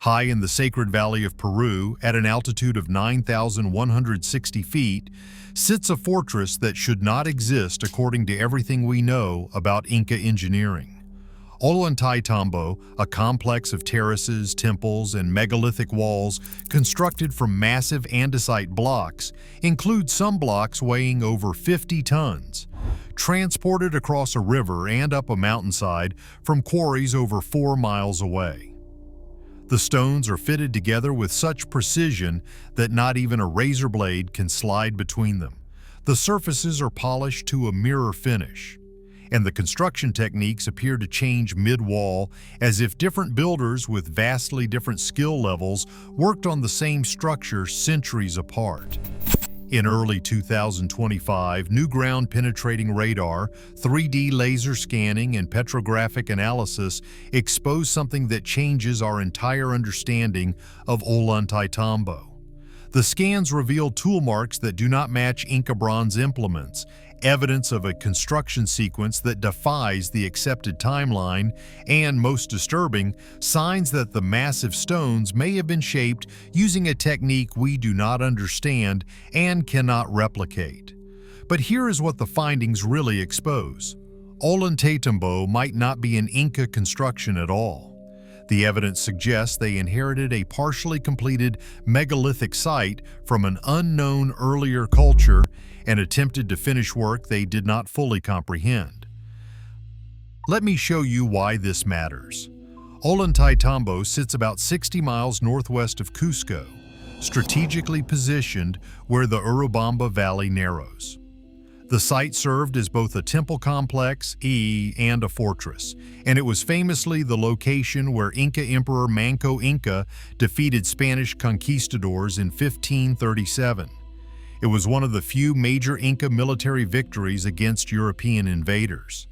High in the sacred valley of Peru, at an altitude of 9,160 feet, sits a fortress that should not exist according to everything we know about Inca engineering. Ollantaytambo, a complex of terraces, temples, and megalithic walls constructed from massive andesite blocks, includes some blocks weighing over 50 tons, transported across a river and up a mountainside from quarries over 4 miles away. The stones are fitted together with such precision that not even a razor blade can slide between them. The surfaces are polished to a mirror finish, and the construction techniques appear to change mid-wall, as if different builders with vastly different skill levels worked on the same structure centuries apart. In early 2025, new ground-penetrating radar, 3D laser scanning, and petrographic analysis exposed something that changes our entire understanding of Ollantaytambo. The scans reveal tool marks that do not match Inca bronze implements, evidence of a construction sequence that defies the accepted timeline, and, most disturbing, signs that the massive stones may have been shaped using a technique we do not understand and cannot replicate. But here is what the findings really expose. Ollantaytambo might not be an Inca construction at all. The evidence suggests they inherited a partially completed megalithic site from an unknown earlier culture and attempted to finish work they did not fully comprehend. Let me show you why this matters. Ollantaytambo sits about 60 miles northwest of Cusco, strategically positioned where the Urubamba Valley narrows. The site served as both a temple complex and a fortress, and it was famously the location where Inca Emperor Manco Inca defeated Spanish conquistadors in 1537. It was one of the few major Inca military victories against European invaders.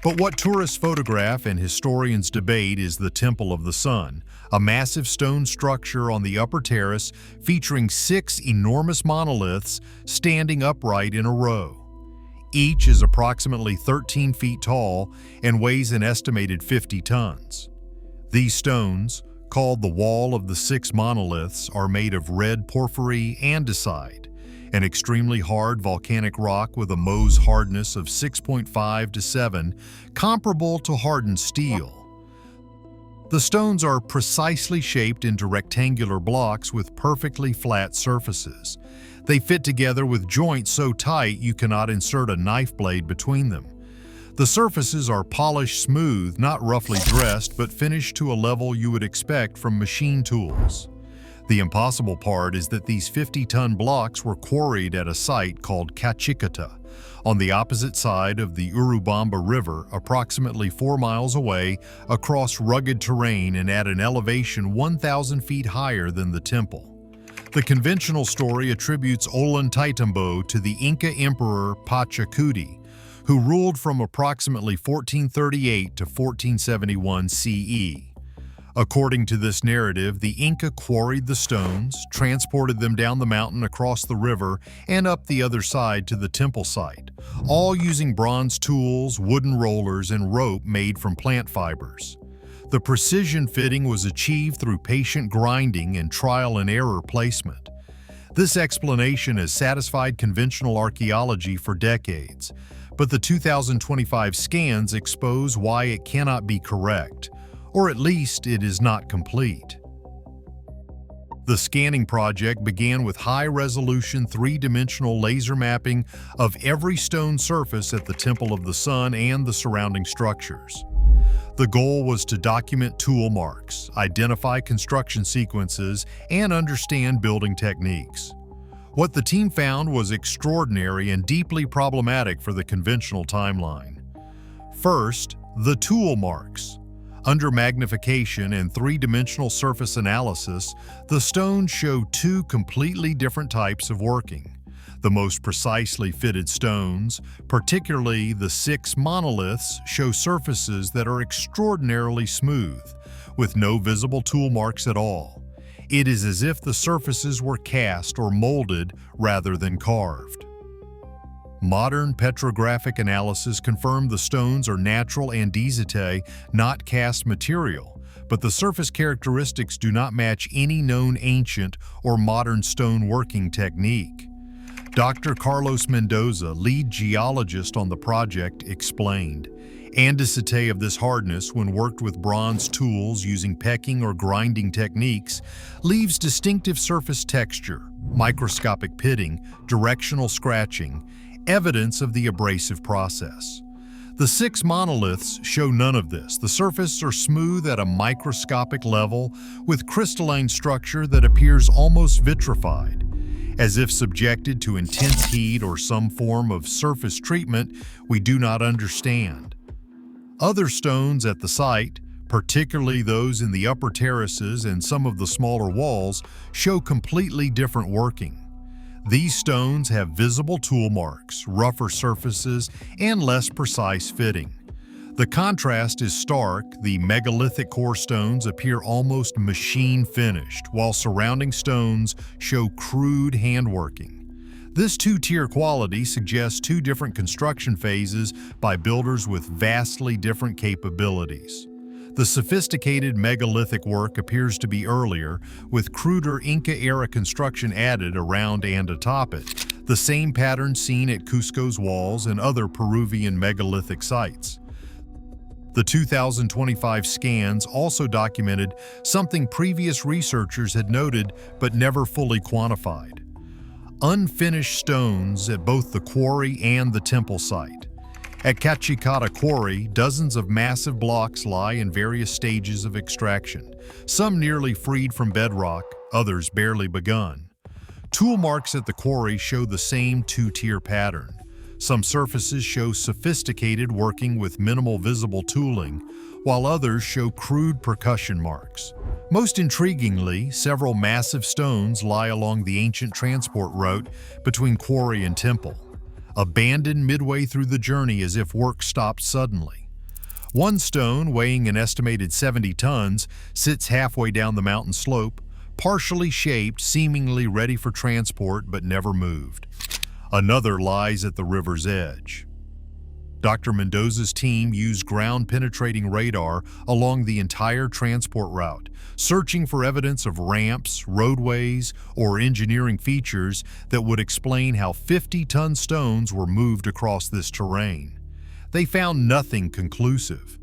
But what tourists photograph and historians debate is the Temple of the Sun, a massive stone structure on the upper terrace featuring 6 enormous monoliths standing upright in a row. Each is approximately 13 feet tall and weighs an estimated 50 tons. These stones, called the Wall of the 6 Monoliths, are made of red porphyry andesite, an extremely hard volcanic rock with a Mohs hardness of 6.5 to 7, comparable to hardened steel. The stones are precisely shaped into rectangular blocks with perfectly flat surfaces. They fit together with joints so tight you cannot insert a knife blade between them. The surfaces are polished smooth, not roughly dressed, but finished to a level you would expect from machine tools. The impossible part is that these 50-ton blocks were quarried at a site called Cachicota, on the opposite side of the Urubamba River, approximately 4 miles away, across rugged terrain and at an elevation 1,000 feet higher than the temple. The conventional story attributes Ollantaytambo to the Inca Emperor Pachacuti, who ruled from approximately 1438 to 1471 CE. According to this narrative, the Inca quarried the stones, transported them down the mountain across the river and up the other side to the temple site, all using bronze tools, wooden rollers, and rope made from plant fibers. The precision fitting was achieved through patient grinding and trial and error placement. This explanation has satisfied conventional archaeology for decades, but the 2025 scans expose why it cannot be correct, or at least it is not complete. The scanning project began with high-resolution 3-dimensional laser mapping of every stone surface at the Temple of the Sun and the surrounding structures. The goal was to document tool marks, identify construction sequences, and understand building techniques. What the team found was extraordinary and deeply problematic for the conventional timeline. First, the tool marks. Under magnification and 3-dimensional surface analysis, the stones show 2 completely different types of working. The most precisely fitted stones, particularly the 6 monoliths, show surfaces that are extraordinarily smooth, with no visible tool marks at all. It is as if the surfaces were cast or molded rather than carved. Modern petrographic analysis confirmed the stones are natural andesite, not cast material, but the surface characteristics do not match any known ancient or modern stone working technique. Dr. Carlos Mendoza, lead geologist on the project, explained, andesite of this hardness, when worked with bronze tools using pecking or grinding techniques, leaves distinctive surface texture, microscopic pitting, directional scratching, evidence of the abrasive process. The 6 monoliths show none of this. The surfaces are smooth at a microscopic level with crystalline structure that appears almost vitrified. As if subjected to intense heat or some form of surface treatment we do not understand. Other stones at the site, particularly those in the upper terraces and some of the smaller walls, show completely different working. These stones have visible tool marks, rougher surfaces, and less precise fitting. The contrast is stark. The megalithic core stones appear almost machine-finished, while surrounding stones show crude handworking. This two-tier quality suggests 2 different construction phases by builders with vastly different capabilities. The sophisticated megalithic work appears to be earlier, with cruder Inca-era construction added around and atop it, the same pattern seen at Cusco's walls and other Peruvian megalithic sites. The 2025 scans also documented something previous researchers had noted but never fully quantified: unfinished stones at both the quarry and the temple site. At Cachicata Quarry, dozens of massive blocks lie in various stages of extraction, some nearly freed from bedrock, others barely begun. Tool marks at the quarry show the same 2-tier pattern. Some surfaces show sophisticated working with minimal visible tooling, while others show crude percussion marks. Most intriguingly, several massive stones lie along the ancient transport route between quarry and temple, abandoned midway through the journey as if work stopped suddenly. One stone, weighing an estimated 70 tons, sits halfway down the mountain slope, partially shaped, seemingly ready for transport but never moved. Another lies at the river's edge. Dr. Mendoza's team used ground-penetrating radar along the entire transport route, searching for evidence of ramps, roadways, or engineering features that would explain how 50-ton stones were moved across this terrain. They found nothing conclusive.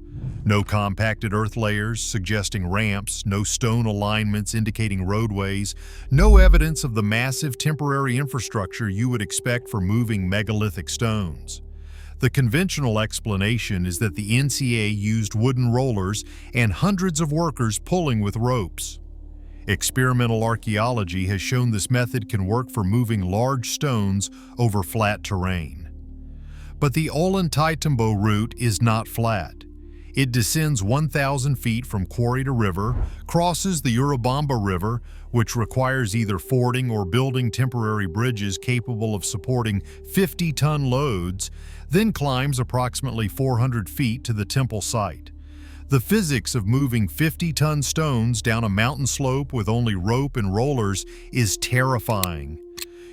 No compacted earth layers suggesting ramps, no stone alignments indicating roadways, no evidence of the massive temporary infrastructure you would expect for moving megalithic stones. The conventional explanation is that the NCA used wooden rollers and hundreds of workers pulling with ropes. Experimental archaeology has shown this method can work for moving large stones over flat terrain. But the Ollantaytambo route is not flat. It descends 1,000 feet from quarry to river, crosses the Urubamba River, which requires either fording or building temporary bridges capable of supporting 50-ton loads, then climbs approximately 400 feet to the temple site. The physics of moving 50-ton stones down a mountain slope with only rope and rollers is terrifying.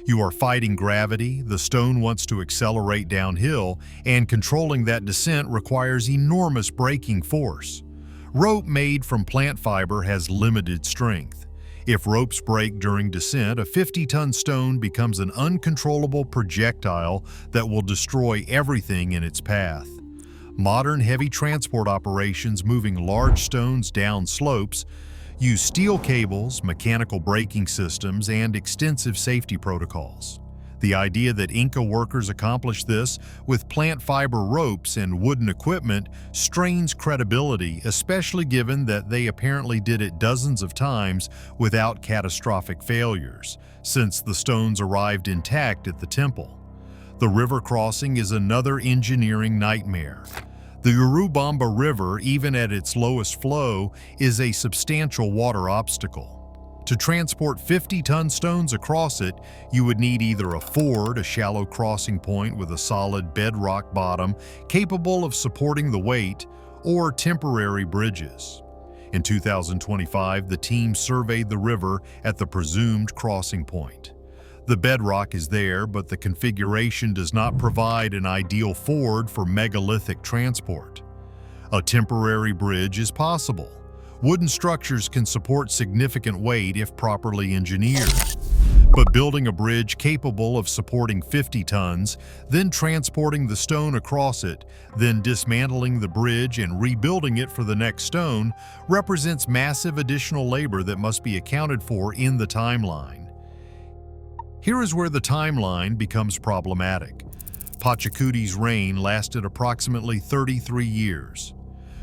You are fighting gravity, the stone wants to accelerate downhill, and controlling that descent requires enormous braking force. Rope made from plant fiber has limited strength. If ropes break during descent, a 50-ton stone becomes an uncontrollable projectile that will destroy everything in its path. Modern heavy transport operations moving large stones down slopes use steel cables, mechanical braking systems, and extensive safety protocols. The idea that Inca workers accomplished this with plant fiber ropes and wooden equipment strains credibility, especially given that they apparently did it dozens of times without catastrophic failures, since the stones arrived intact at the temple. The river crossing is another engineering nightmare. The Urubamba River, even at its lowest flow, is a substantial water obstacle. To transport 50-ton stones across it, you would need either a ford, a shallow crossing point with a solid bedrock bottom capable of supporting the weight, or temporary bridges. In 2025, the team surveyed the river at the presumed crossing point. The bedrock is there, but the configuration does not provide an ideal ford for megalithic transport. A temporary bridge is possible, Wooden structures can support significant weight if properly engineered. But building a bridge capable of supporting 50 tons, then transporting the stone across it, then dismantling the bridge and rebuilding it for the next stone represents massive additional labor that must be accounted for in the timeline. Here is where the timeline becomes problematic. Pachacuti's reign lasted approximately 33 years.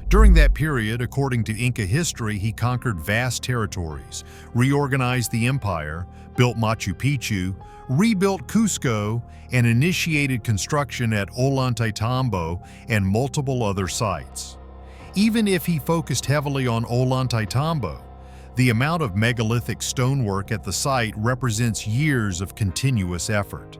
During that period, according to Inca history, he conquered vast territories, reorganized the empire, built Machu Picchu, rebuilt Cusco, and initiated construction at Ollantaytambo and multiple other sites. Even if he focused heavily on Ollantaytambo, the amount of megalithic stonework at the site represents years of continuous effort.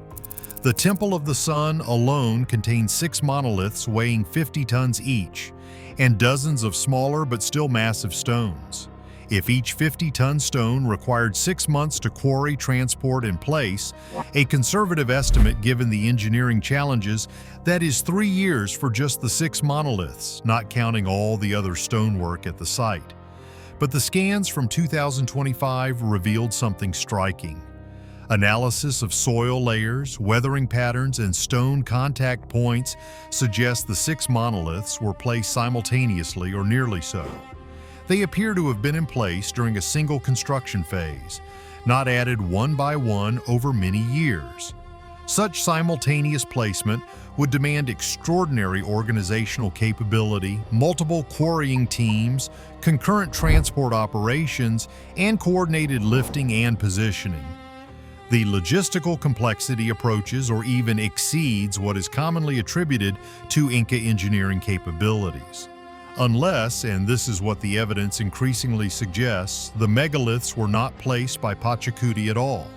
The Temple of the Sun alone contains 6 monoliths weighing 50 tons each, and dozens of smaller but still massive stones. If each 50-ton stone required 6 months to quarry, transport, and place, a conservative estimate given the engineering challenges, that is 3 years for just the 6 monoliths, not counting all the other stonework at the site. But the scans from 2025 revealed something striking. Analysis of soil layers, weathering patterns, and stone contact points suggest the 6 monoliths were placed simultaneously or nearly so. They appear to have been in place during a single construction phase, not added one by one over many years. Such simultaneous placement would demand extraordinary organizational capability, multiple quarrying teams, concurrent transport operations, and coordinated lifting and positioning. The logistical complexity approaches or even exceeds what is commonly attributed to Inca engineering capabilities. Unless, and this is what the evidence increasingly suggests, the megaliths were not placed by Pachacuti at all.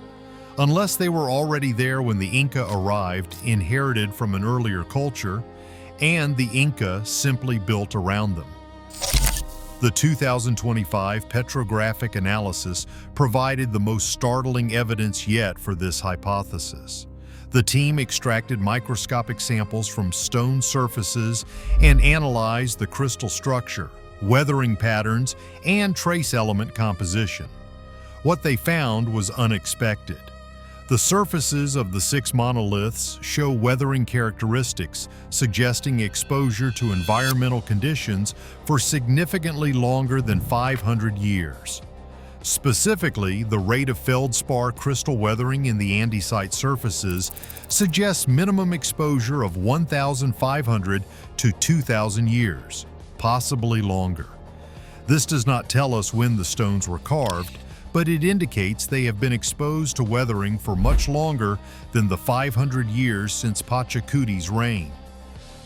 Unless they were already there when the Inca arrived, inherited from an earlier culture, and the Inca simply built around them. The 2025 petrographic analysis provided the most startling evidence yet for this hypothesis. The team extracted microscopic samples from stone surfaces and analyzed the crystal structure, weathering patterns, and trace element composition. What they found was unexpected. The surfaces of the 6 monoliths show weathering characteristics, suggesting exposure to environmental conditions for significantly longer than 500 years. Specifically, the rate of feldspar crystal weathering in the andesite surfaces suggests minimum exposure of 1,500 to 2,000 years, possibly longer. This does not tell us when the stones were carved, but it indicates they have been exposed to weathering for much longer than the 500 years since Pachacuti's reign.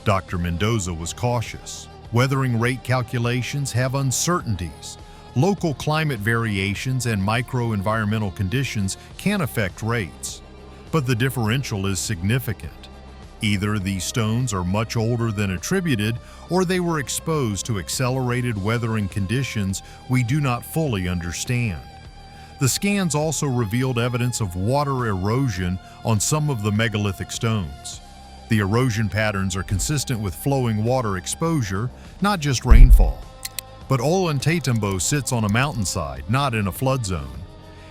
Dr. Mendoza was cautious. Weathering rate calculations have uncertainties. Local climate variations and micro-environmental conditions can affect rates, but the differential is significant. Either these stones are much older than attributed, or they were exposed to accelerated weathering conditions we do not fully understand. The scans also revealed evidence of water erosion on some of the megalithic stones. The erosion patterns are consistent with flowing water exposure, not just rainfall. But Ollantaytambo sits on a mountainside, not in a flood zone.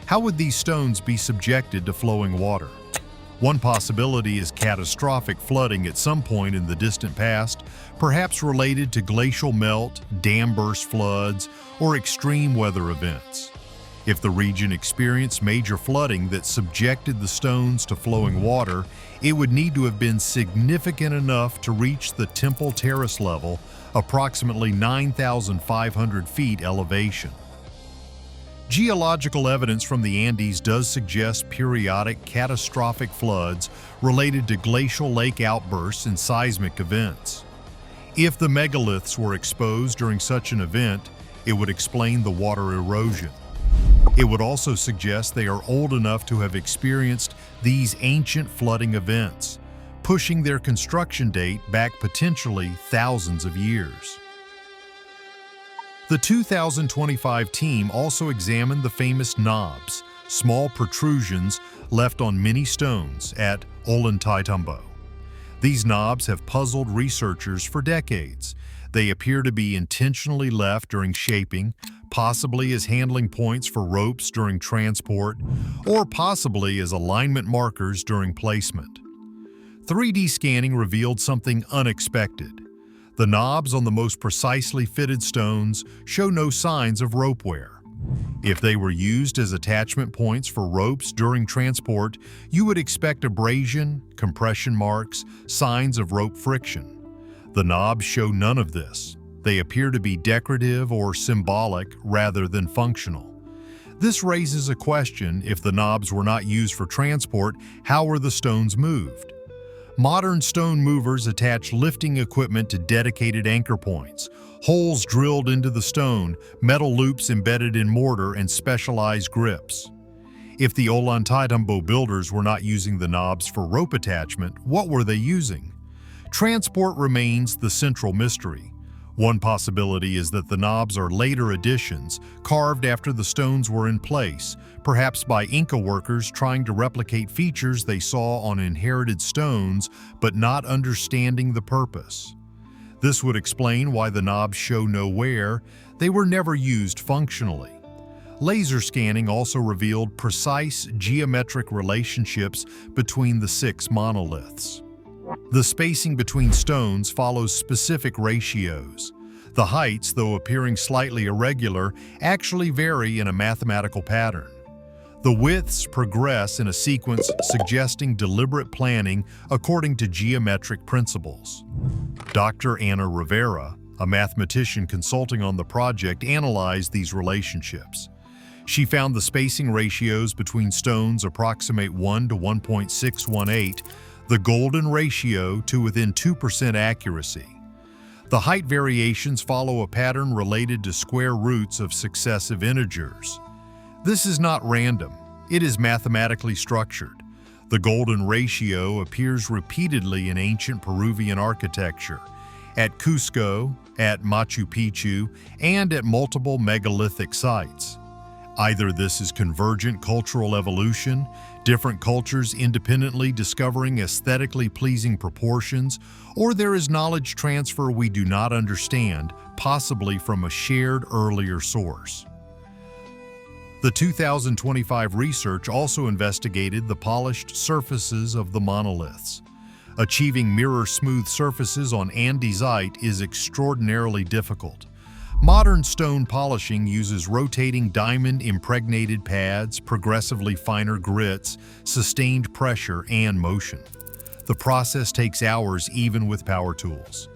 How would these stones be subjected to flowing water? One possibility is catastrophic flooding at some point in the distant past, perhaps related to glacial melt, dam burst floods, or extreme weather events. If the region experienced major flooding that subjected the stones to flowing water, it would need to have been significant enough to reach the temple terrace level, approximately 9,500 feet elevation. Geological evidence from the Andes does suggest periodic catastrophic floods related to glacial lake outbursts and seismic events. If the megaliths were exposed during such an event, it would explain the water erosion. It would also suggest they are old enough to have experienced these ancient flooding events, pushing their construction date back potentially thousands of years. The 2025 team also examined the famous knobs, small protrusions left on many stones at Ollantaytambo. These knobs have puzzled researchers for decades. They appear to be intentionally left during shaping, possibly as handling points for ropes during transport, or possibly as alignment markers during placement. 3D scanning revealed something unexpected. The knobs on the most precisely fitted stones show no signs of rope wear. If they were used as attachment points for ropes during transport, you would expect abrasion, compression marks, signs of rope friction. The knobs show none of this. They appear to be decorative or symbolic rather than functional. This raises a question: if the knobs were not used for transport, how were the stones moved? Modern stone movers attach lifting equipment to dedicated anchor points, holes drilled into the stone, metal loops embedded in mortar, and specialized grips. If the Ollantaytambo builders were not using the knobs for rope attachment, what were they using? Transport remains the central mystery. One possibility is that the knobs are later additions, carved after the stones were in place, perhaps by Inca workers trying to replicate features they saw on inherited stones but not understanding the purpose. This would explain why the knobs show no wear. They were never used functionally. Laser scanning also revealed precise geometric relationships between the 6 monoliths. The spacing between stones follows specific ratios. The heights, though appearing slightly irregular, actually vary in a mathematical pattern. The widths progress in a sequence suggesting deliberate planning according to geometric principles. Dr. Ana Rivera, a mathematician consulting on the project, analyzed these relationships. She found the spacing ratios between stones approximate 1 to 1.618, the golden ratio to within 2% accuracy. The height variations follow a pattern related to square roots of successive integers. This is not random. It is mathematically structured. The golden ratio appears repeatedly in ancient Peruvian architecture, at Cusco, at Machu Picchu, and at multiple megalithic sites. Either this is convergent cultural evolution, different cultures independently discovering aesthetically pleasing proportions, or there is knowledge transfer we do not understand, possibly from a shared earlier source. The 2025 research also investigated the polished surfaces of the monoliths. Achieving mirror-smooth surfaces on andesite is extraordinarily difficult. Modern stone polishing uses rotating diamond-impregnated pads, progressively finer grits, sustained pressure, and motion. The process takes hours even with power tools.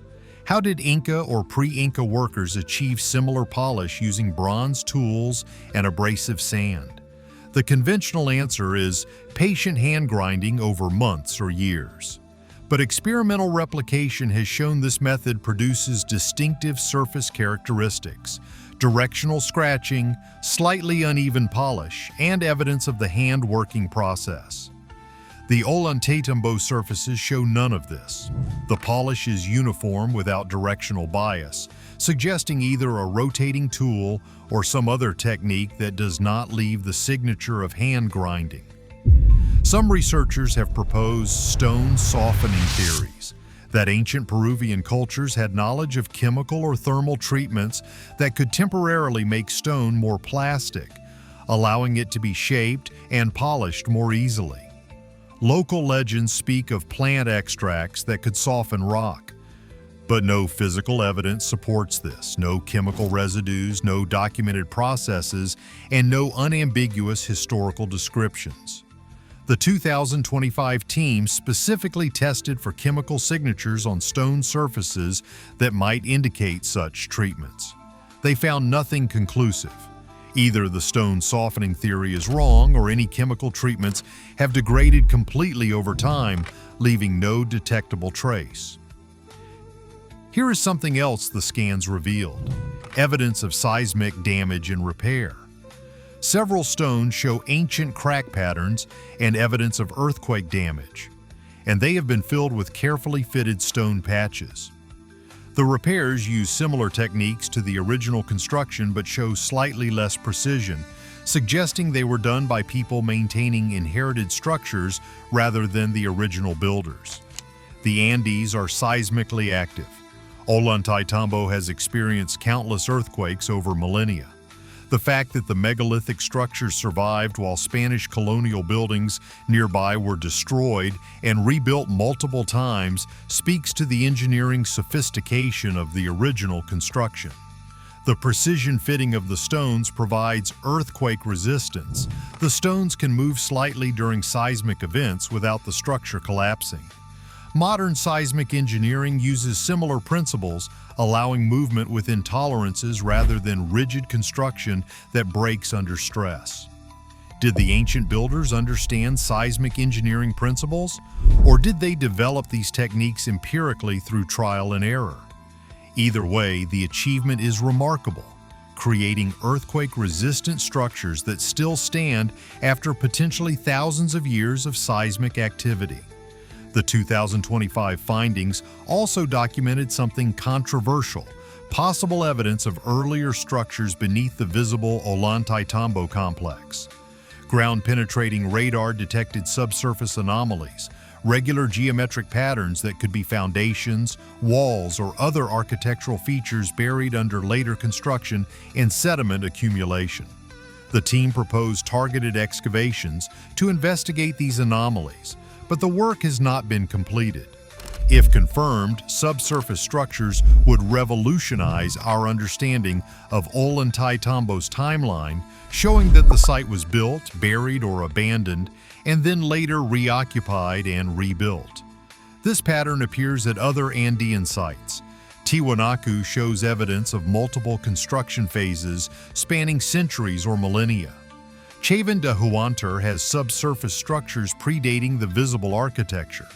How did Inca or pre-Inca workers achieve similar polish using bronze tools and abrasive sand? The conventional answer is patient hand grinding over months or years. But experimental replication has shown this method produces distinctive surface characteristics, directional scratching, slightly uneven polish, and evidence of the hand-working process. The Ollantaytambo surfaces show none of this. The polish is uniform without directional bias, suggesting either a rotating tool or some other technique that does not leave the signature of hand grinding. Some researchers have proposed stone softening theories, that ancient Peruvian cultures had knowledge of chemical or thermal treatments that could temporarily make stone more plastic, allowing it to be shaped and polished more easily. Local legends speak of plant extracts that could soften rock, but no physical evidence supports this, no chemical residues, no documented processes, and no unambiguous historical descriptions. The 2025 team specifically tested for chemical signatures on stone surfaces that might indicate such treatments. They found nothing conclusive. Either the stone softening theory is wrong or any chemical treatments have degraded completely over time, leaving no detectable trace. Here is something else the scans revealed: evidence of seismic damage and repair. Several stones show ancient crack patterns and evidence of earthquake damage, and they have been filled with carefully fitted stone patches. The repairs use similar techniques to the original construction but show slightly less precision, suggesting they were done by people maintaining inherited structures rather than the original builders. The Andes are seismically active. Ollantaytambo has experienced countless earthquakes over millennia. The fact that the megalithic structures survived while Spanish colonial buildings nearby were destroyed and rebuilt multiple times speaks to the engineering sophistication of the original construction. The precision fitting of the stones provides earthquake resistance. The stones can move slightly during seismic events without the structure collapsing. Modern seismic engineering uses similar principles, allowing movement within tolerances rather than rigid construction that breaks under stress. Did the ancient builders understand seismic engineering principles, or did they develop these techniques empirically through trial and error? Either way, the achievement is remarkable, creating earthquake-resistant structures that still stand after potentially thousands of years of seismic activity. The 2025 findings also documented something controversial, possible evidence of earlier structures beneath the visible Ollantaytambo complex. Ground-penetrating radar detected subsurface anomalies, regular geometric patterns that could be foundations, walls, or other architectural features buried under later construction and sediment accumulation. The team proposed targeted excavations to investigate these anomalies, but the work has not been completed. If confirmed, subsurface structures would revolutionize our understanding of Ollantaytambo's timeline, showing that the site was built, buried, or abandoned, and then later reoccupied and rebuilt. This pattern appears at other Andean sites. Tiwanaku shows evidence of multiple construction phases spanning centuries or millennia. Chavín de Huántar has subsurface structures predating the visible architecture.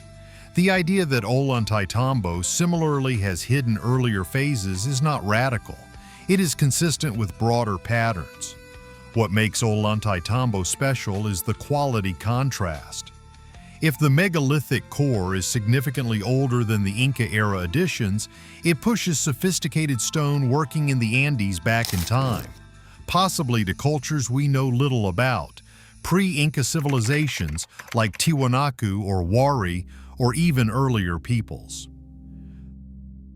The idea that Ollantaytambo similarly has hidden earlier phases is not radical. It is consistent with broader patterns. What makes Ollantaytambo special is the quality contrast. If the megalithic core is significantly older than the Inca-era additions, it pushes sophisticated stone working in the Andes back in time, possibly to cultures we know little about, pre-Inca civilizations like Tiwanaku or Wari, or even earlier peoples.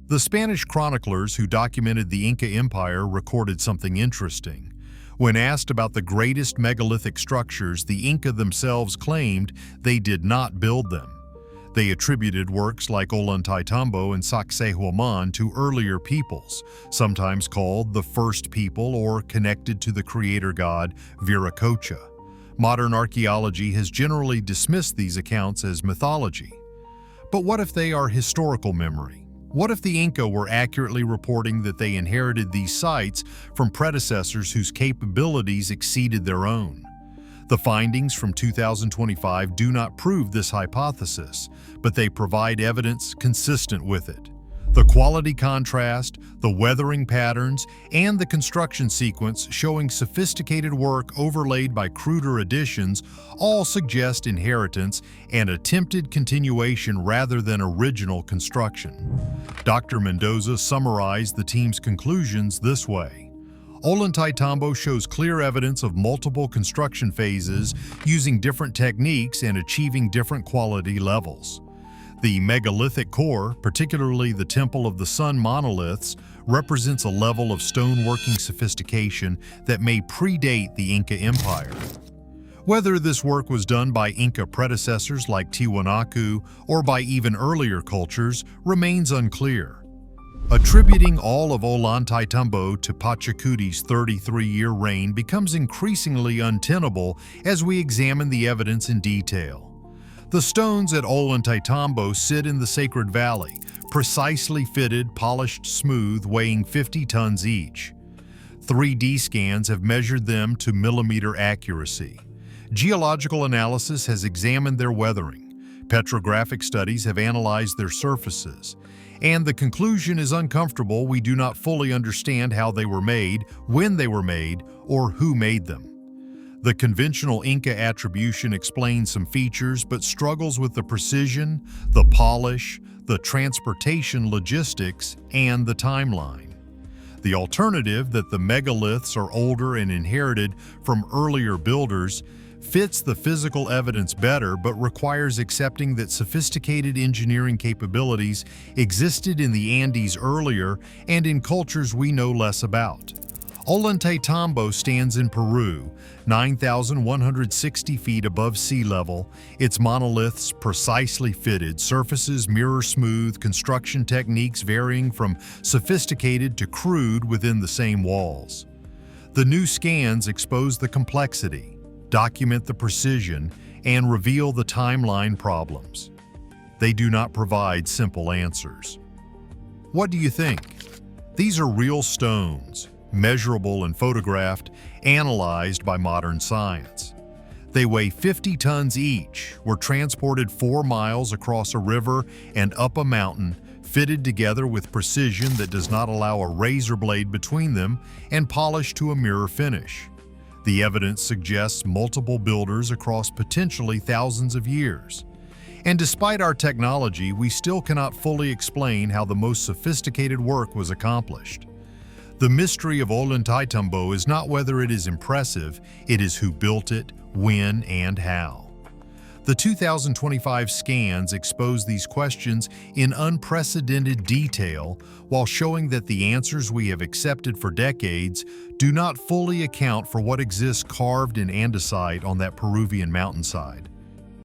The Spanish chroniclers who documented the Inca Empire recorded something interesting. When asked about the greatest megalithic structures, the Inca themselves claimed they did not build them. They attributed works like Ollantaytambo and Sacsayhuaman to earlier peoples, sometimes called the first people or connected to the creator god Viracocha. Modern archaeology has generally dismissed these accounts as mythology. But what if they are historical memory? What if the Inca were accurately reporting that they inherited these sites from predecessors whose capabilities exceeded their own? The findings from 2025 do not prove this hypothesis, but they provide evidence consistent with it. The quality contrast, the weathering patterns, and the construction sequence showing sophisticated work overlaid by cruder additions all suggest inheritance and attempted continuation rather than original construction. Dr. Mendoza summarized the team's conclusions this way. Ollantaytambo shows clear evidence of multiple construction phases using different techniques and achieving different quality levels. The megalithic core, particularly the Temple of the Sun monoliths, represents a level of stoneworking sophistication that may predate the Inca Empire. Whether this work was done by Inca predecessors like Tiwanaku or by even earlier cultures remains unclear. Attributing all of Ollantaytambo to Pachacuti's 33-year reign becomes increasingly untenable as we examine the evidence in detail. The stones at Ollantaytambo sit in the Sacred Valley, precisely fitted, polished smooth, weighing 50 tons each. 3D scans have measured them to millimeter accuracy. Geological analysis has examined their weathering. Petrographic studies have analyzed their surfaces. And the conclusion is uncomfortable. We do not fully understand how they were made, when they were made, or who made them. The conventional Inca attribution explains some features but struggles with the precision, the polish, the transportation logistics, and the timeline. The alternative, that the megaliths are older and inherited from earlier builders, fits the physical evidence better but requires accepting that sophisticated engineering capabilities existed in the Andes earlier and in cultures we know less about. Ollantaytambo stands in Peru, 9,160 feet above sea level. Its monoliths, precisely fitted, surfaces mirror smooth, construction techniques varying from sophisticated to crude within the same walls. The new scans expose the complexity, document the precision, and reveal the timeline problems. They do not provide simple answers. What do you think? These are real stones, measurable and photographed, analyzed by modern science. They weigh 50 tons each, were transported 4 miles across a river and up a mountain, fitted together with precision that does not allow a razor blade between them, and polished to a mirror finish. The evidence suggests multiple builders across potentially thousands of years. And despite our technology, we still cannot fully explain how the most sophisticated work was accomplished. The mystery of Ollantaytambo is not whether it is impressive, it is who built it, when, and how. The 2025 scans expose these questions in unprecedented detail while showing that the answers we have accepted for decades do not fully account for what exists carved in andesite on that Peruvian mountainside.